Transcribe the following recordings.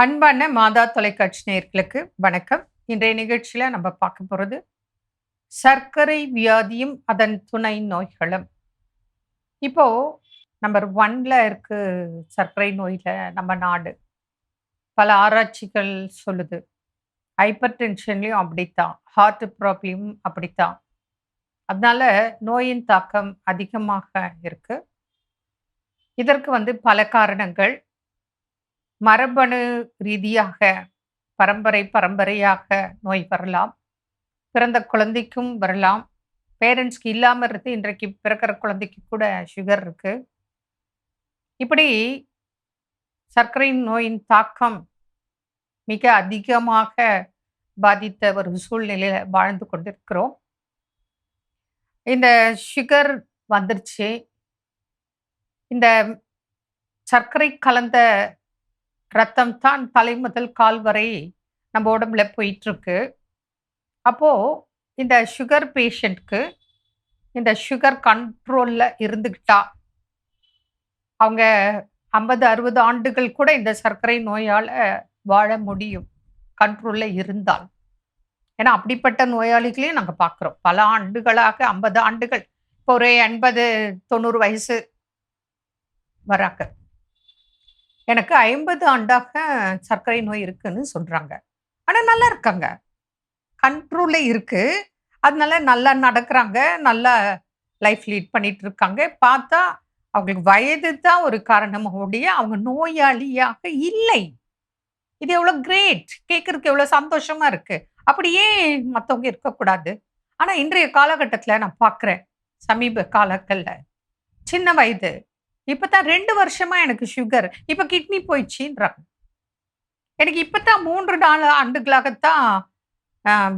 அன்பான மாதா தொலைக்காட்சி நேயர்களுக்கு வணக்கம். இன்றைய நிகழ்ச்சியில நம்ம பார்க்க போறது சர்க்கரை வியாதியும் அதன் துணை நோய்களும். இப்போ நம்பர் 1ல இருக்கு சர்க்கரை நோயில நம்ம நாடு. பல ஆராய்ச்சிகள் சொல்லுது. ஹைப்பர் டென்ஷன்லயும் அப்படித்தான். ஹார்ட் ப்ராப்ளமும் அப்படித்தான். அதனால நோயின் தாக்கம் அதிகமாக இருக்கு. இதற்கு பல காரணங்கள். மரபணு ரீதியாக பரம்பரையாக நோய் வரலாம். பிறந்த குழந்தைக்கும் வரலாம். பேரண்ட்ஸ்க்கு இல்லாம இருந்து இன்றைக்கு பிறக்கிற குழந்தைக்கு கூட சுகர் இருக்கு. இப்படி சர்க்கரை நோயின் தாக்கம் மிக அதிகமாக பாதித்த ஒரு சூழ்நிலையில வாழ்ந்து கொண்டிருக்கிறோம். இந்த சுகர் வந்துருச்சு. இந்த சர்க்கரை கலந்த ரத்தம் தான் தலை முதல் கால் வரை நம்ம உடம்புல போயிட்டுருக்கு. அப்போ இந்த சுகர் பேஷண்ட்க்கு இந்த சுகர் கண்ட்ரோல்ல இருந்துக்கிட்டா, அவங்க 50, 60 ஆண்டுகள் கூட இந்த சர்க்கரை நோயால வாழ முடியும். கண்ட்ரோல்ல இருந்தால். ஏன்னா அப்படிப்பட்ட நோயாளிகளையும் நாங்க பார்க்குறோம். பல ஆண்டுகளாக 50 ஆண்டுகள். இப்போ ஒரு 80, 90 வயசு வராங்க. எனக்கு 50 ஆண்டாக சர்க்கரை நோய் இருக்குன்னு சொல்றாங்க. ஆனா நல்லா இருக்காங்க. கண்ட்ரோல்ல இருக்கு. அதனால நல்லா நடக்குறாங்க. நல்லா லைஃப் லீட் பண்ணிட்டு இருக்காங்க. பார்த்தா அவங்களுக்கு வயது தான் ஒரு காரணமா ஒழிய, அவங்க நோயாளியாக இல்லை. இது எவ்வளோ கிரேட்! கேட்கறதுக்கு எவ்வளோ சந்தோஷமா இருக்கு. அப்படியே மத்தவங்க இருக்கக்கூடாது. ஆனா இன்றைய காலகட்டத்தில நான் பார்க்குறேன். சமீப காலங்கள்ல சின்ன வயது. இப்ப தான் 2 வருஷமா எனக்கு சுகர். இப்ப கிட்னி போயிடுச்சுன்றாங்க. எனக்கு இப்ப தான் 3, 4 ஆண்டுகளாகத்தான்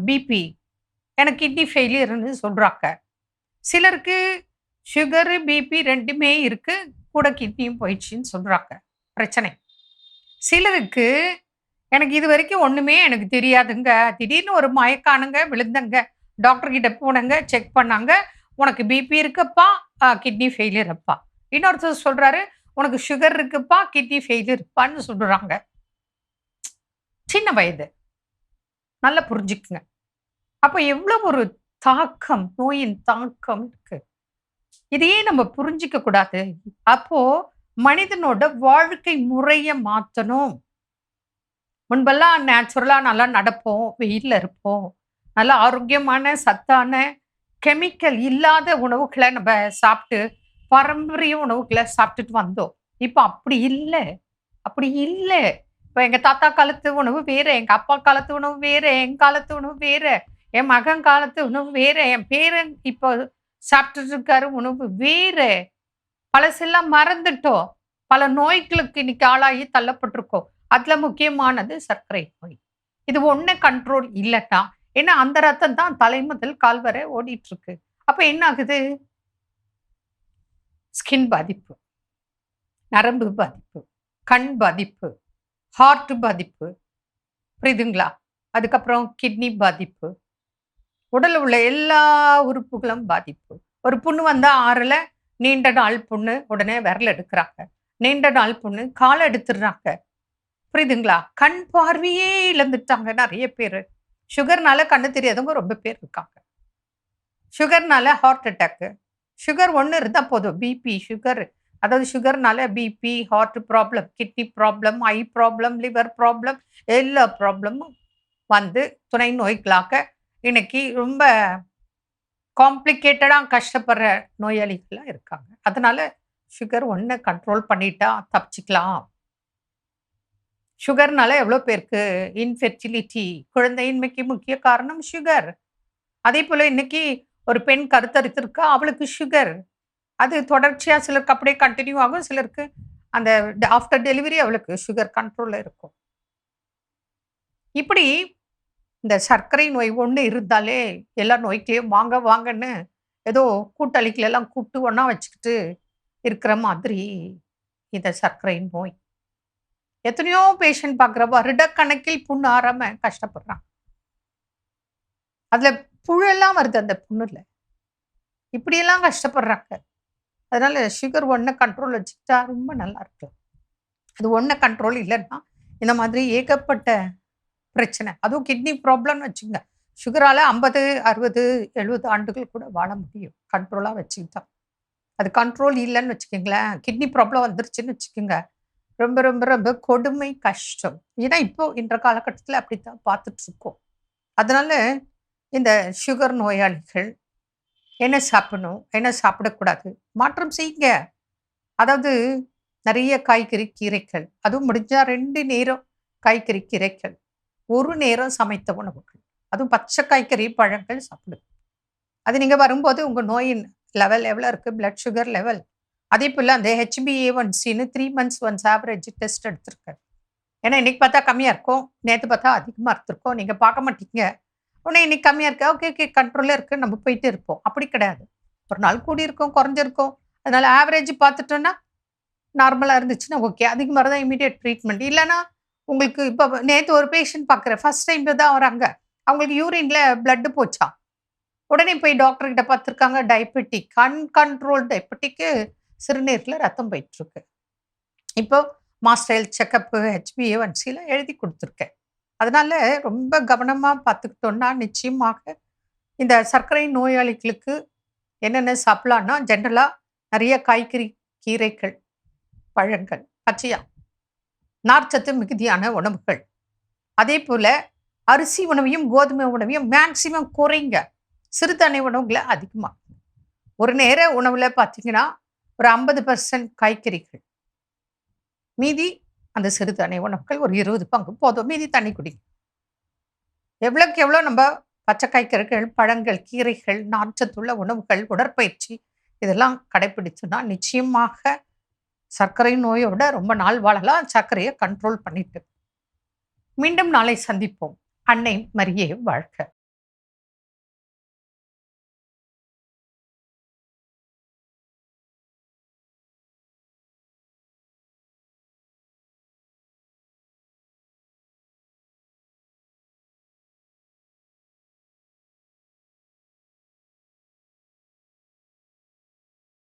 பிபி. எனக்கு கிட்னி ஃபெயிலியர்ன்னு சொல்றாங்க. சிலருக்கு சுகரு, பிபி 2மே இருக்கு. கூட கிட்னியும் போயிடுச்சுன்னு சொல்றாங்க. பிரச்சனை. சிலருக்கு எனக்கு இதுவரைக்கும் ஒண்ணுமே எனக்கு தெரியாதுங்க. திடீர்னு ஒரு மயக்கானுங்க, விழுந்தேங்க. டாக்டர் கிட்ட போனேங்க, செக் பண்ணாங்க. உனக்கு பிபி இருக்குப்பா, கிட்னி ஃபெயிலியர் அப்பா. இன்னொருத்தர் சொல்றாரு, உனக்கு சுகர் இருக்குப்பா, கிட்னி ஃபெயிலியர் அப்பான்னு சொல்றாங்க. சின்ன வயது. நல்லா புரிஞ்சுக்குங்க. அப்ப எவ்வளோ ஒரு தாக்கம், நோயின் தாக்கம் இருக்கு. இதையே நம்ம புரிஞ்சுக்க கூடாது. அப்போ மனிதனோட வாழ்க்கை முறைய மாத்தணும். முன்பெல்லாம் நேச்சுரலா நல்லா நடப்போம், வெயில்ல இருப்போம். நல்ல ஆரோக்கியமான, சத்தான, கெமிக்கல் இல்லாத உணவுகள நம்ம சாப்பிட்டு, பாரம்பரிய உணவுகள சாப்பிட்டுட்டு வந்தோம். இப்ப அப்படி இல்ல. அப்படி இல்ல. இப்ப எங்க தாத்தா காலத்து உணவு வேற, எங்க அப்பா காலத்து உணவு வேற, என் காலத்து உணவு வேற, என் மகன் காலத்து உணவு வேற, என் பேரன் இப்போ சாப்பிட்டுட்டு இருக்காரு உணவு வேற. பழசெல்லாம் மறந்துட்டோம். பல நோய்களுக்கு இன்னைக்கு ஆளாகி தள்ளப்பட்டிருக்கோம். அதுல முக்கியமானது சர்க்கரை நோய். இது ஒண்ணு கண்ட்ரோல் இல்லன்னா, ஏன்னா அந்த ரத்தம் தான் தலை முதல் கால் வரை ஓடிட்டு இருக்கு. அப்ப என்ன ஆகுது? ஸ்கின் பாதிப்பு, நரம்பு பாதிப்பு, கண் பாதிப்பு, ஹார்ட் பாதிப்பு. புரியுதுங்களா? அதுக்கப்புறம் கிட்னி பாதிப்பு. உடல்ல உள்ள எல்லா உறுப்புகளும் பாதிப்பு. ஒரு புண்ணு வந்தா ஆறல, நீண்ட நாள் புண்ணு, உடனே விரல் எடுக்குறாங்க. நீண்ட நாள் புண்ணு, கால எடுத்துடுறாங்க. புரியுதுங்களா? கண் பார்வையே இழந்துட்டாங்க நெறைய பேரு. சுகர்னால கண்ணு தெரியாதவங்க ரொம்ப பேர் இருக்காங்க. சுகர்னால ஹார்ட் அட்டாக்கு. சுகர் 1 இருந்தா போதும். பிபி, சுகர் அதாவது சுகர்னால BP, heart problem, kidney problem, eye problem, liver problem எல்லா ப்ராப்ளமும் துணை நோய்களாக இன்னைக்கு ரொம்ப காம்ப்ளிகேட்டடா கஷ்டப்படுற நோயாளிகளா இருக்காங்க. அதனால சுகர் 1 கண்ட்ரோல் பண்ணிட்டா தப்பிச்சுக்கலாம். சுகர்னால எவ்வளோ பேருக்கு இன்ஃபெர்டிலிட்டி, குழந்தையின்மைக்கு முக்கிய காரணம் சுகர். அதேபோல இன்னைக்கு ஒரு பெண் கருத்தரித்திருக்கா, அவளுக்கு சுகர். அது தொடர்ச்சியா சிலருக்கு அப்படியே கன்டின்யூ ஆகும். சிலருக்கு அந்த ஆஃப்டர் டெலிவரி அவளுக்கு சுகர் கண்ட்ரோல்ல இருக்கும். இப்படி இந்த சர்க்கரை நோய் 1 இருந்தாலே எல்லா நோய்க்களையும் வாங்க வாங்கன்னு ஏதோ கூட்டாளிகளை எல்லாம் கூப்பிட்டு ஒண்ணா வச்சுக்கிட்டு இருக்கிற மாதிரி இந்த சர்க்கரை நோய். எத்தனையோ பேஷண்ட் பார்க்குறோம். வருடக்கணக்கில் புண் ஆறாம கஷ்டப்படுறாங்க. அதுல புழெல்லாம் வருது அந்த புண்ணுல. இப்படியெல்லாம் கஷ்டப்படுறாங்க. அதனால சுகர் 1 கண்ட்ரோல் வச்சுக்கிட்டா ரொம்ப நல்லா இருக்கும். அது 1 கண்ட்ரோல் இல்லன்னா, இந்த மாதிரி ஏகப்பட்ட பிரச்சனை. அதுவும் கிட்னி ப்ராப்ளம்னு வச்சுக்கங்க. சுகரால 50, 60, 70 ஆண்டுகள் கூட வாழ முடியும். கண்ட்ரோலா வச்சுக்கிட்டா. அது கண்ட்ரோல் இல்லன்னு வச்சுக்கங்களேன், கிட்னி ப்ராப்ளம் வந்துருச்சுன்னு வச்சுக்கங்க, ரொம்ப ரொம்ப ரொம்ப கொடுமை, கஷ்டம். ஏன்னா, இப்போ இன்ற காலகட்டத்தில அப்படித்தான் பார்த்துட்டுருக்கோம். அதனால இந்த சுகர் நோயாளிகள் என்ன சாப்பிடணும்? என்ன சாப்பிடக்கூடாது? மாற்றம் செய்யுங்க. அதாவது நெறைய காய்கறி, கீரைகள். அதுவும் முடிஞ்சா 2 நேரம் காய்கறி, கீரைகள். 1 நேரம் சமைத்த உணவுகள். அதுவும் பச்சை காய்கறி, பழங்கள் சாப்பிடுங்க. அது நீங்க வரும்போது உங்க நோயின் லெவல் எவ்வளோ இருக்கு? Blood sugar level. அதேபோல அந்த HbA1cன்னு 3 மந்த்ஸ் ஒன்ஸ் ஆவரேஜ் டெஸ்ட் எடுத்திருக்காரு. ஏன்னா இன்னைக்கு பார்த்தா கம்மியா இருக்கும். நேத்து பார்த்தா அதிகமா இருந்திருக்கும். நீங்க பார்க்க மாட்டீங்க. உடனே இன்னைக்கு கம்மியா இருக்கு. ஓகே, ஓகே கண்ட்ரோல்ல இருக்கு. நம்ம போயிட்டே இருப்போம். அப்படி கிடையாது. ஒரு நாள் கூடியிருக்கும், குறைஞ்சிருக்கும். அதனால ஆவரேஜ் பார்த்துட்டோம்னா, நார்மலா இருந்துச்சுன்னா ஓகே. அதுக்கு மாரி தான் இமிடியேட் ட்ரீட்மெண்ட். இல்லன்னா உங்களுக்கு இப்ப நேத்து ஒரு பேஷண்ட் பார்க்குறேன். ஃபர்ஸ்ட் டைம் தான் வராங்க. அவங்களுக்கு யூரின்ல பிளட் போச்சாம். உடனே போய் டாக்டர் கிட்ட பார்த்துருக்காங்க. டயபெட்டிக், அன்கண்ட்ரோல்டு டயபெட்டிக்கு சிறுநீர்ல ரத்தம் போயிட்டுருக்கு. இப்போ மாஸ்டர் ஹெல்த் செக்கப்பு, HbA1cலாம் எழுதி குடுத்துருக்கேன். அதனால ரொம்ப கவனமா பார்த்துக்கிட்டோம்னா, நிச்சயமாக இந்த சர்க்கரை நோயாளிகளுக்கு என்னென்ன சாப்பிடலாம்னா, ஜென்ரலா நெறைய காய்கறி, கீரைகள், பழங்கள், பச்சையா, நார்ச்சத்து மிகுதியான உணவுகள். அதேபோல அரிசி உணவையும், கோதுமை உணவையும் மேக்ஸிமம் குறைங்க. சிறுதானிய உணவுகள அதிகமா. ஒரு நேர உணவுல பார்த்தீங்கன்னா, ஒரு 50% காய்கறிகள். மீதி அந்த சிறுதானிய உணவுகள் ஒரு 20 பங்கு போதும். மீதி தண்ணி குடிங்க. எவ்வளோக்கு எவ்வளோ நம்ப பச்சை காய்கறிகள், பழங்கள், கீரைகள், நார்ச்சத்துள்ள உணவுகள், உடற்பயிற்சி இதெல்லாம் கடைப்பிடிச்சோம்னா, நிச்சயமாக சர்க்கரை நோயோட ரொம்ப நாள் வாழலாம். சர்க்கரைய கண்ட்ரோல் பண்ணிட்டு. மீண்டும் நாளை சந்திப்போம். அன்னை மரியே வாழ்க!